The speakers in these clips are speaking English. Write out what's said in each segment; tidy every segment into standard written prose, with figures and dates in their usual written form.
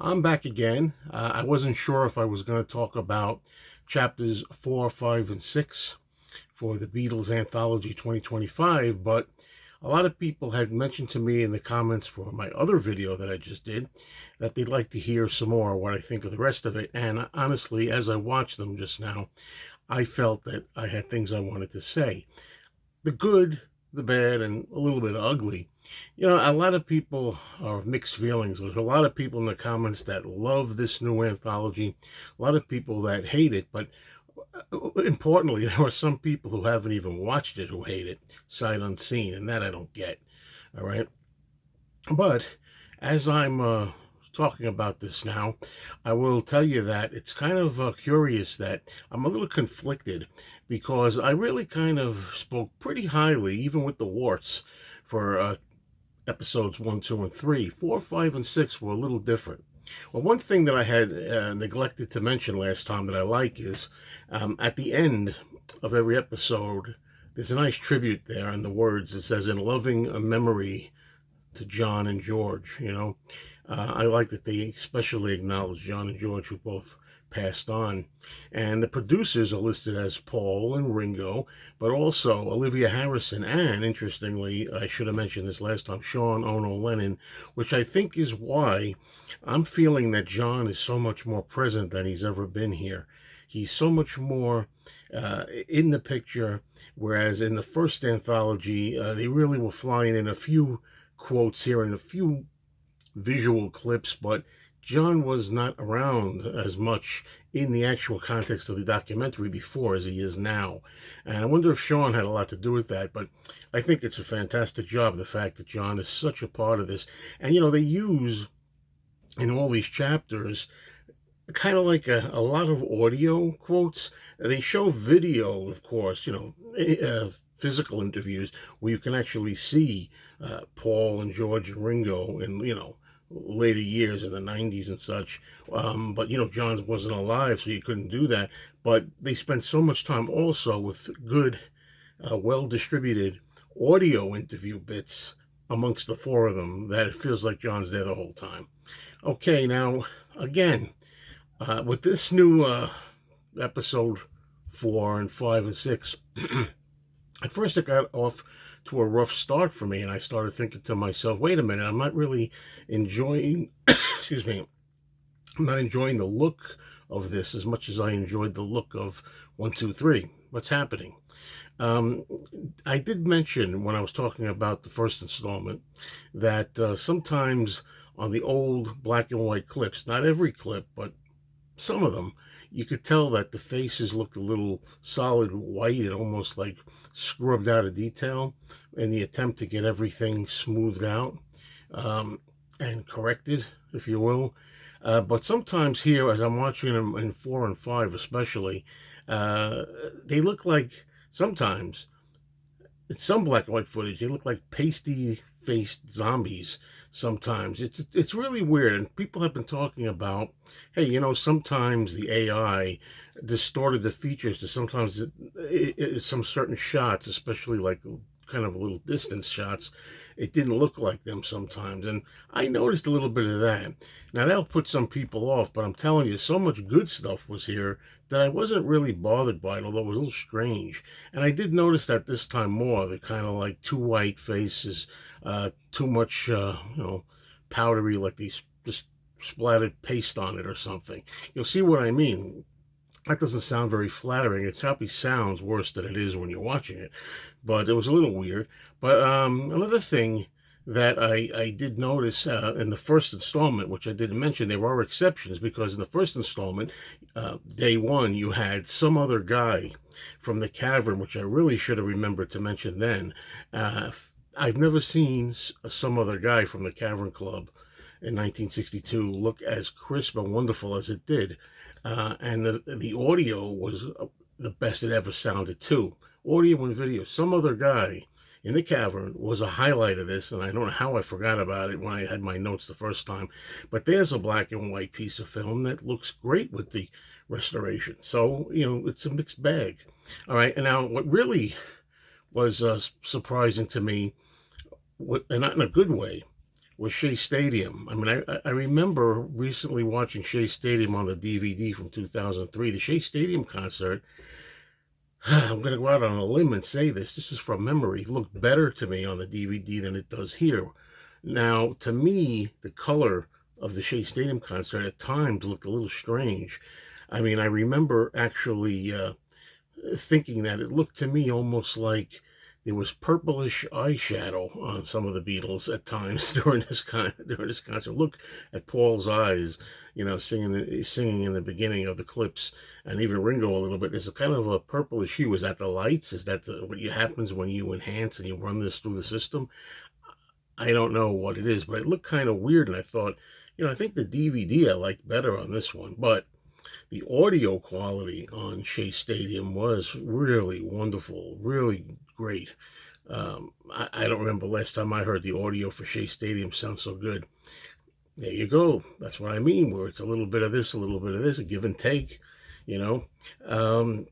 I'm back again. I wasn't sure if I was going to talk about chapters 4, 5, and 6 for the Beatles Anthology 2025, but a lot of people had mentioned to me in the comments for my other video that I just did that they'd like to hear some more what I think of the rest of it. And honestly, as I watched them just now, I felt that I had things I wanted to say. The good, the bad, and a little bit ugly. A lot of people are mixed feelings. There's a lot of people in the comments that love this new anthology, a lot of people that hate it, but importantly, there are some people who haven't even watched it who hate it, sight unseen, and that I don't get. All right. But as I'm talking about this now, I will tell you that it's kind of curious that I'm a little conflicted because I really kind of spoke pretty highly, even with the warts, for episodes 1, 2, and 3. 4, 5, and 6 were a little different. Well, one thing that I had neglected to mention last time that I like is at the end of every episode, there's a nice tribute there in the words. It says, "In loving memory to John and George." I like that they especially acknowledge John and George, who both passed on. And the producers are listed as Paul and Ringo, but also Olivia Harrison and, interestingly, I should have mentioned this last time, Sean Ono Lennon, which I think is why I'm feeling that John is so much more present than he's ever been here. He's so much more in the picture, whereas in the first anthology, they really were flying in a few quotes here and a few visual clips, but John was not around as much in the actual context of the documentary before as he is now. And I wonder if Sean had a lot to do with that, but I think it's a fantastic job, the fact that John is such a part of this. And, they use in all these chapters kind of like a lot of audio quotes. They show video, of course, physical interviews where you can actually see Paul and George and Ringo and, later years in the 90s and such. But, John wasn't alive, so you couldn't do that. But they spent so much time also with good, well-distributed audio interview bits amongst the four of them that it feels like John's there the whole time. Okay, now, again, with this new episode 4 and 5 and 6, at first it got off to a rough start for me, and I started thinking to myself, wait a minute, I'm not really enjoying, excuse me, I'm not enjoying the look of this as much as I enjoyed the look of 1, 2, 3. What's happening? I did mention when I was talking about the first installment that sometimes on the old black and white clips, not every clip, but some of them, you could tell that the faces looked a little solid white and almost like scrubbed out of detail in the attempt to get everything smoothed out and corrected, if you will. But sometimes here, as I'm watching them in 4 and 5 especially, they look like, sometimes, in some black and white footage, they look like pasty-faced zombies sometimes. It's really weird, and people have been talking about, hey, sometimes the AI distorted the features to sometimes some certain shots, especially like kind of little distance shots, it didn't look like them sometimes. And I noticed a little bit of that. Now, that'll put some people off, but I'm telling you, so much good stuff was here that I wasn't really bothered by it, although it was a little strange. And I did notice that this time more, the kind of like too white faces, too much, powdery, like these just splattered paste on it or something. You'll see what I mean. That doesn't sound very flattering. It probably sounds worse than it is when you're watching it, but it was a little weird. But another thing that I did notice in the first installment, which I didn't mention, there are exceptions, because in the first installment, day one, you had some other guy from the cavern, which I really should have remembered to mention then. I've never seen some other guy from the Cavern Club in 1962 look as crisp and wonderful as it did. And the audio was the best it ever sounded too. Audio and video. Some other guy in the cavern was a highlight of this, and I don't know how I forgot about it when I had my notes the first time. But there's a black and white piece of film that looks great with the restoration. So, it's a mixed bag. All right, and now what really was surprising to me, and not in a good way, was Shea Stadium. I mean, I remember recently watching Shea Stadium on the DVD from 2003. The Shea Stadium concert, I'm going to go out on a limb and say this is from memory, looked better to me on the DVD than it does here. Now, to me, the color of the Shea Stadium concert at times looked a little strange. I mean, I remember actually thinking that it looked to me almost like there was purplish eyeshadow on some of the Beatles at times during this concert. Look at Paul's eyes, singing in the beginning of the clips, and even Ringo a little bit. There's a kind of a purplish hue. Is that the lights? Is that what happens when you enhance and you run this through the system? I don't know what it is, but it looked kind of weird, and I thought, I think the DVD I liked better on this one, but the audio quality on Shea Stadium was really wonderful, really great. I don't remember last time I heard the audio for Shea Stadium sound so good. There you go. That's what I mean, where it's a little bit of this, a little bit of this, a give and take, you know. Um,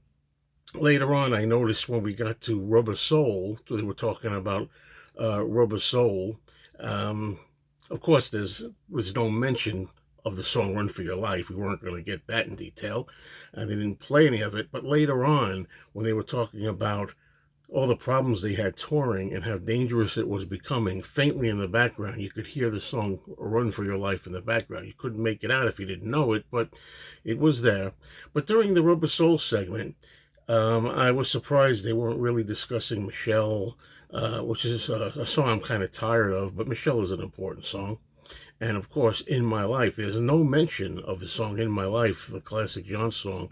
Later on, I noticed when we got to Rubber Soul, so they were talking about Rubber Soul. Um, of course, there was no mention of the song Run for Your Life. We weren't going to get that in detail, and they didn't play any of it. But later on, when they were talking about all the problems they had touring and how dangerous it was becoming, faintly in the background, you could hear the song Run for Your Life in the background. You couldn't make it out if you didn't know it, but it was there. But during the Rubber Soul segment, I was surprised they weren't really discussing Michelle, which is a song I'm kind of tired of, but Michelle is an important song. And of course, In My Life, there's no mention of the song In My Life, the classic John song.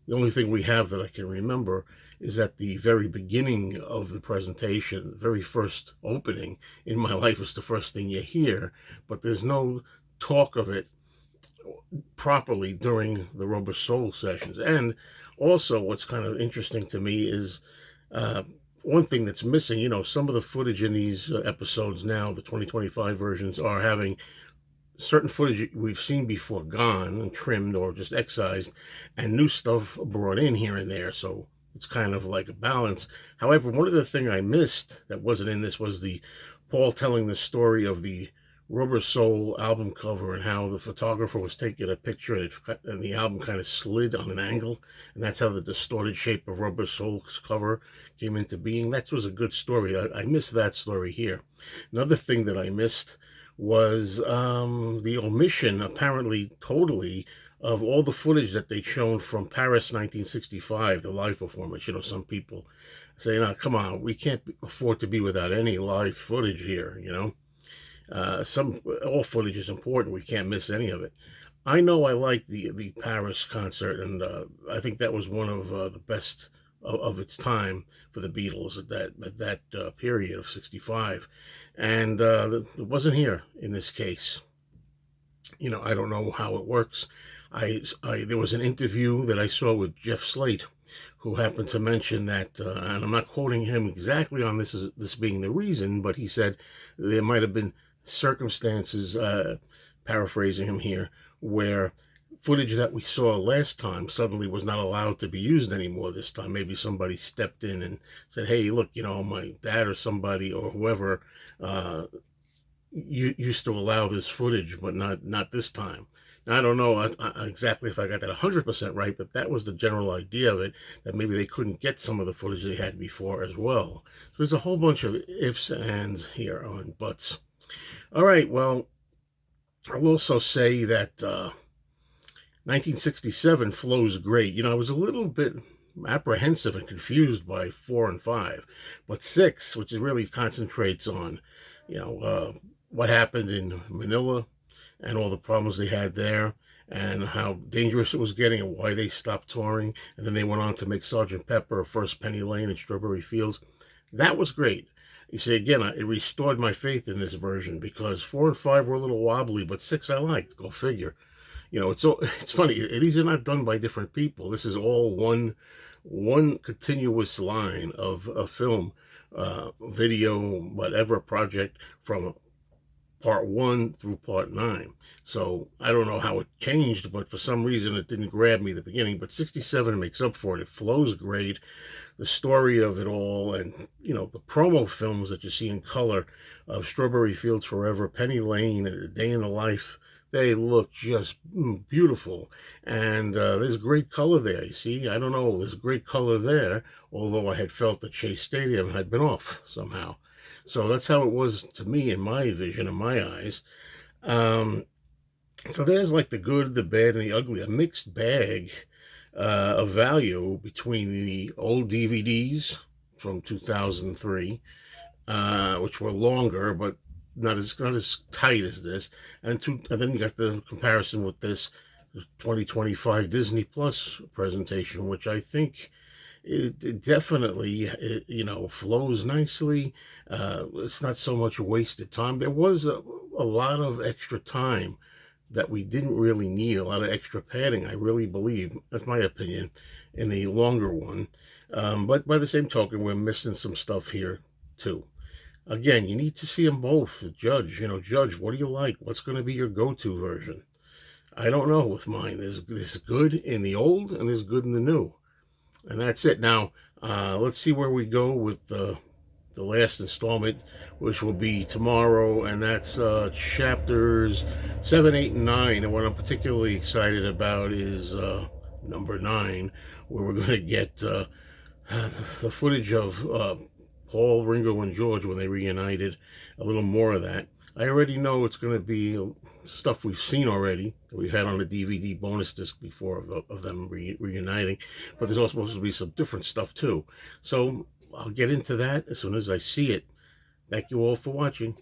The only thing we have that I can remember is at the very beginning of the presentation, the very first opening, In My Life is the first thing you hear, but there's no talk of it properly during the Rubber Soul sessions. And also, what's kind of interesting to me is uh, one thing that's missing. Some of the footage in these episodes now, the 2025 versions, are having certain footage we've seen before gone and trimmed or just excised, and new stuff brought in here and there. So it's kind of like a balance. However, one of the things I missed that wasn't in this was the Paul telling the story of the Rubber Soul album cover and how the photographer was taking a picture and the album kind of slid on an angle, and that's how the distorted shape of Rubber Soul's cover came into being. That was a good story. I missed that story here. Another thing that I missed was the omission, apparently totally, of all the footage that they'd shown from Paris 1965, the live performance. Some people say, no, come on, we can't afford to be without any live footage here. All footage is important. We can't miss any of it. I know I like the Paris concert, and I think that was one of the best of its time for the Beatles at that period of '65, and it wasn't here in this case. I don't know how it works. There was an interview that I saw with Jeff Slate, who happened to mention that, and I'm not quoting him exactly on this being the reason, but he said there might have been circumstances, paraphrasing him here, where footage that we saw last time suddenly was not allowed to be used anymore this time. Maybe somebody stepped in and said, hey, look, my dad or somebody or whoever you used to allow this footage, but not this time. Now, I don't know exactly if I got that 100% right, but that was the general idea of it, that maybe they couldn't get some of the footage they had before as well. So there's a whole bunch of ifs and ands here on buts. All right, well, I'll also say that 1967 flows great. I was a little bit apprehensive and confused by 4 and 5, but 6, which really concentrates on, what happened in Manila and all the problems they had there and how dangerous it was getting and why they stopped touring. And then they went on to make Sergeant Pepper, First Penny Lane, and Strawberry Fields. That was great. You see, again, it restored my faith in this version because 4 and 5 were a little wobbly, but 6 I liked. Go figure. It's funny. These are not done by different people. This is all one continuous line of a film, video, whatever project from part 1 through part 9. So I don't know how it changed, but for some reason it didn't grab me at the beginning. But 67 makes up for it. It flows great. The story of it all, and the promo films that you see in color of Strawberry Fields Forever, Penny Lane, and A Day in the Life, they look just beautiful. And there's great color there. You see, I don't know, there's great color there, although I had felt that Shea Stadium had been off somehow. So that's how it was to me, in my vision, in my eyes. Um, so there's like the good, the bad, and the ugly, a mixed bag of value between the old DVDs from 2003, which were longer but not as tight as this, and then you got the comparison with this 2025 Disney Plus presentation, which I think it definitely flows nicely. It's not so much wasted time. There was a lot of extra time that we didn't really need, a lot of extra padding, I really believe. That's my opinion, in the longer one. But by the same token, we're missing some stuff here, too. Again, you need to see them both to judge. Judge, what do you like? What's going to be your go-to version? I don't know with mine. There's good in the old and there's good in the new. And that's it. Now, let's see where we go with the last installment, which will be tomorrow, and that's chapters 7, 8, and 9. And what I'm particularly excited about is number 9, where we're going to get the footage of Paul, Ringo, and George when they reunited, a little more of that. I already know it's going to be stuff we've seen already, that we had on the DVD bonus disc before of them reuniting, but there's also supposed to be some different stuff too. So I'll get into that as soon as I see it. Thank you all for watching.